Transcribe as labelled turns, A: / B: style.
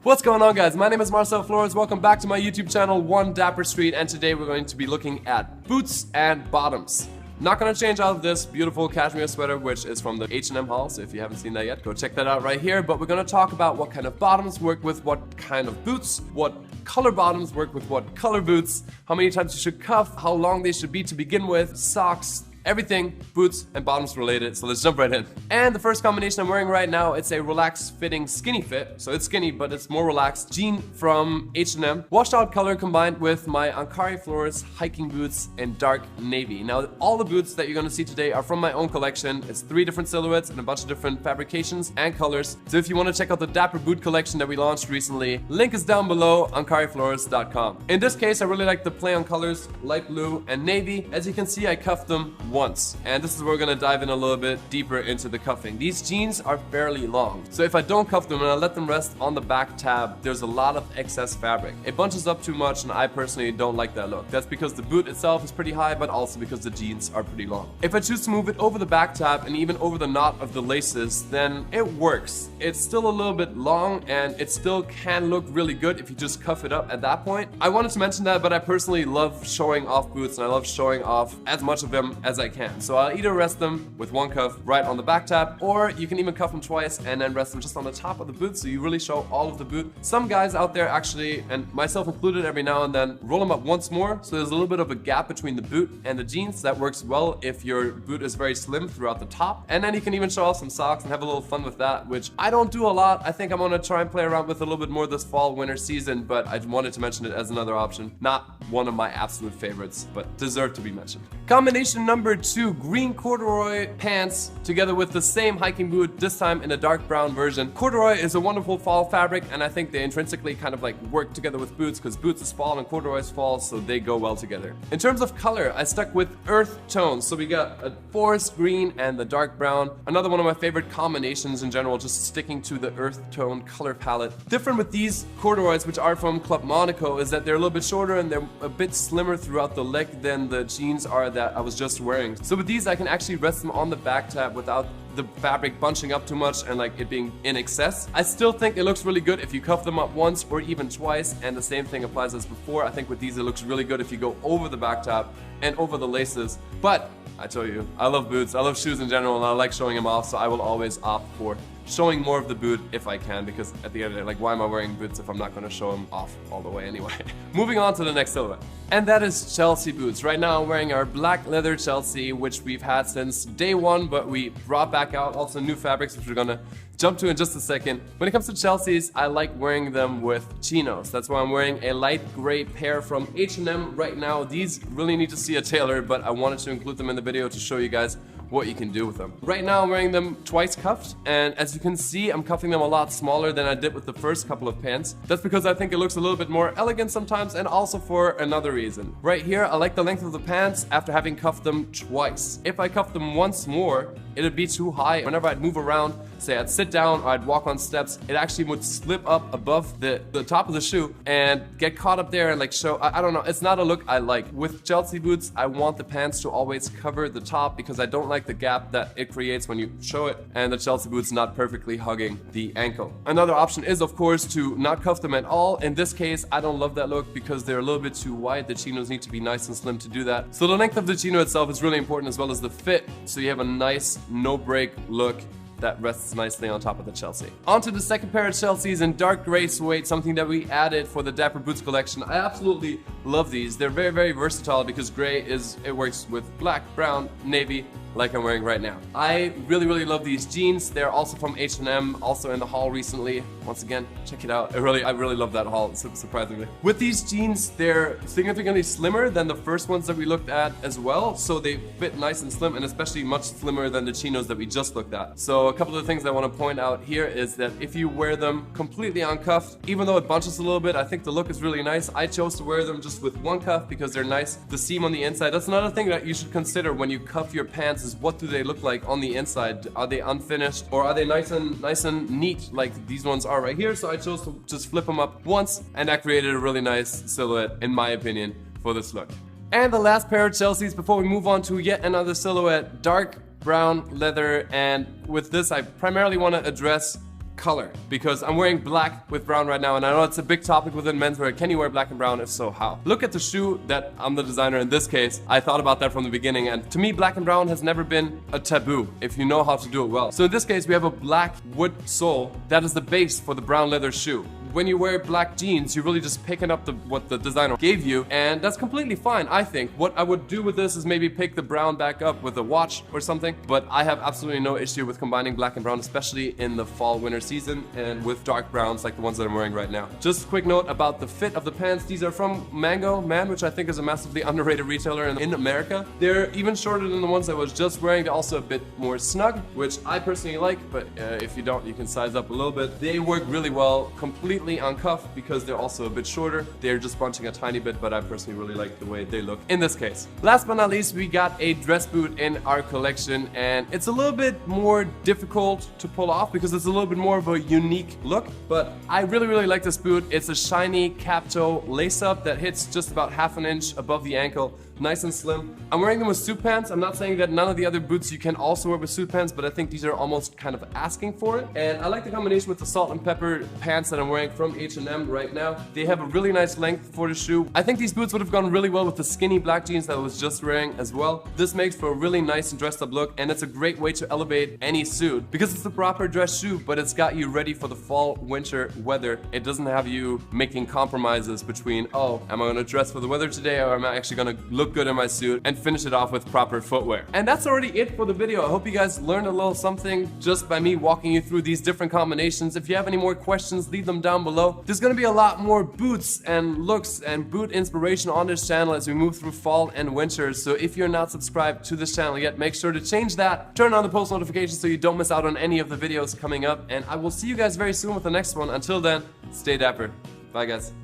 A: What's going on, guys? My name is Marcel Flores. Welcome back to my YouTube channel, One Dapper Street, and today we're going to be looking at boots and bottoms. Not gonna change out of this beautiful cashmere sweater, which is from the H&M haul, so if you haven't seen that yet, go check that out right here. But we're gonna talk about what kind of bottoms work with what kind of boots, what color bottoms work with what color boots, how many times you should cuff, how long they should be to begin with, socks, everything boots and bottoms related, so let's jump right in. And the first combination I'm wearing right now, it's a relaxed fitting skinny fit. So it's skinny, but it's more relaxed. Jean from H&M. Washed out color combined with my Ankara Flores hiking boots in dark navy. Now, all the boots that you're gonna see today are from my own collection. It's 3 different silhouettes and a bunch of different fabrications and colors. So if you wanna check out the Dapper boot collection that we launched recently, link is down below, ankaraflores.com. In this case, I really like the play on colors, light blue and navy. As you can see, I cuffed them once, and this is where we're gonna dive in a little bit deeper into the cuffing. These jeans are fairly long, so if I don't cuff them and I let them rest on the back tab, there's a lot of excess fabric. It bunches up too much, and I personally don't like that look. That's because the boot itself is pretty high, but also because the jeans are pretty long. If I choose to move it over the back tab and even over the knot of the laces, then it works. It's still a little bit long, and it still can look really good if you just cuff it up at that point. I wanted to mention that, but I personally love showing off boots, and I love showing off as much of them as I can. So I'll either rest them with one cuff right on the back tab, or you can even cuff them twice and then rest them just on the top of the boot, so you really show all of the boot. Some guys out there actually, and myself included, every now and then roll them up once more, so there's a little bit of a gap between the boot and the jeans. That works well if your boot is very slim throughout the top. And then you can even show off some socks and have a little fun with that, which I don't do a lot. I think I'm gonna try and play around with a little bit more this fall winter season, but I wanted to mention it as another option. Not one of my absolute favorites, but deserve to be mentioned. Combination number 2, green corduroy pants together with the same hiking boot, this time in a dark brown version. Corduroy is a wonderful fall fabric, and I think they intrinsically kind of like work together with boots, because boots is fall and corduroy is fall, so they go well together. In terms of color, I stuck with earth tones, so we got a forest green and the dark brown. Another one of my favorite combinations in general, just sticking to the earth tone color palette. Different with these corduroys, which are from Club Monaco, is that they're a little bit shorter and they're a bit slimmer throughout the leg than the jeans are that I was just wearing. So with these, I can actually rest them on the back tab without the fabric bunching up too much and like it being in excess. I still think it looks really good if you cuff them up once or even twice, and the same thing applies as before. I think with these it looks really good if you go over the back tab and over the laces. But I tell you, I love boots, I love shoes in general, and I like showing them off, so I will always opt for showing more of the boot if I can, because at the end of the day, like, why am I wearing boots if I'm not going to show them off all the way anyway? Moving on to the next silhouette, and that is Chelsea boots. Right now I'm wearing our black leather Chelsea, which we've had since day one, but we brought back out also new fabrics, which we're gonna jump to in just a second. When it comes to Chelseas, I like wearing them with chinos. That's why I'm wearing a light gray pair from H&M right now. These really need to see a tailor, but I wanted to include them in the video to show you guys what you can do with them. Right now I'm wearing them twice cuffed, and as you can see, I'm cuffing them a lot smaller than I did with the first couple of pants. That's because I think it looks a little bit more elegant sometimes, and also for another reason. Right here, I like the length of the pants after having cuffed them twice. If I cuffed them once more, it'd be too high. Whenever I'd move around, say I'd sit down or I'd walk on steps, it actually would slip up above the top of the shoe and get caught up there and like show, I don't know, it's not a look I like. With Chelsea boots, I want the pants to always cover the top because I don't like the gap that it creates when you show it, and the Chelsea boots not perfectly hugging the ankle. Another option is, of course, to not cuff them at all. In this case, I don't love that look because they're a little bit too wide. The chinos need to be nice and slim to do that. So the length of the chino itself is really important, as well as the fit, so you have a nice no-break look that rests nicely on top of the Chelsea. On to the second pair of Chelseas in dark gray suede, something that we added for the Dapper Boots collection. I absolutely love these. They're very, very versatile because gray it works with black, brown, navy, like I'm wearing right now. I really, really love these jeans. They're also from H&M, also in the haul recently. Once again, check it out. I really love that haul, surprisingly. With these jeans, they're significantly slimmer than the first ones that we looked at as well, so they fit nice and slim, and especially much slimmer than the chinos that we just looked at. So a couple of things I want to point out here is that if you wear them completely uncuffed, even though it bunches a little bit, I think the look is really nice. I chose to wear them just with one cuff because they're nice. The seam on the inside, that's another thing that you should consider when you cuff your pants, is what do they look like on the inside? Are they unfinished, or are they nice and neat like these ones are right here? So I chose to just flip them up once, and that created a really nice silhouette, in my opinion, for this look. And the last pair of Chelseas before we move on to yet another silhouette, dark brown leather, and with this I primarily want to address color, because I'm wearing black with brown right now, and I know it's a big topic within menswear. Can you wear black and brown? If so, how? Look at the shoe that I'm the designer in this case. I thought about that from the beginning, and to me, black and brown has never been a taboo if you know how to do it well. So in this case, we have a black wood sole that is the base for the brown leather shoe. When you wear black jeans, you're really just picking up what the designer gave you, and that's completely fine, I think. What I would do with this is maybe pick the brown back up with a watch or something, but I have absolutely no issue with combining black and brown, especially in the fall-winter season and with dark browns like the ones that I'm wearing right now. Just a quick note about the fit of the pants. These are from Mango Man, which I think is a massively underrated retailer in America. They're even shorter than the ones I was just wearing. They're also a bit more snug, which I personally like, but if you don't, you can size up a little bit. They work really well, completely uncuffed, because they're also a bit shorter. They're just bunching a tiny bit, but I personally really like the way they look in this case. Last but not least, we got a dress boot in our collection, and it's a little bit more difficult to pull off because it's a little bit more of a unique look, but I really like this boot. It's a shiny cap toe lace up that hits just about ½ an inch above the ankle. Nice and slim. I'm wearing them with suit pants. I'm not saying that none of the other boots you can also wear with suit pants, but I think these are almost kind of asking for it. And I like the combination with the salt and pepper pants that I'm wearing from H&M right now. They have a really nice length for the shoe. I think these boots would have gone really well with the skinny black jeans that I was just wearing as well. This makes for a really nice and dressed up look, and it's a great way to elevate any suit because it's the proper dress shoe, but it's got you ready for the fall winter weather. It doesn't have you making compromises between, oh, am I gonna dress for the weather today, or am I actually gonna look good in my suit, and finish it off with proper footwear. And that's already it for the video. I hope you guys learned a little something just by me walking you through these different combinations. If you have any more questions, leave them down below. There's gonna be a lot more boots and looks and boot inspiration on this channel as we move through fall and winter. So if you're not subscribed to this channel yet, make sure to change that. Turn on the post notifications so you don't miss out on any of the videos coming up. And I will see you guys very soon with the next one. Until then, stay dapper. Bye guys.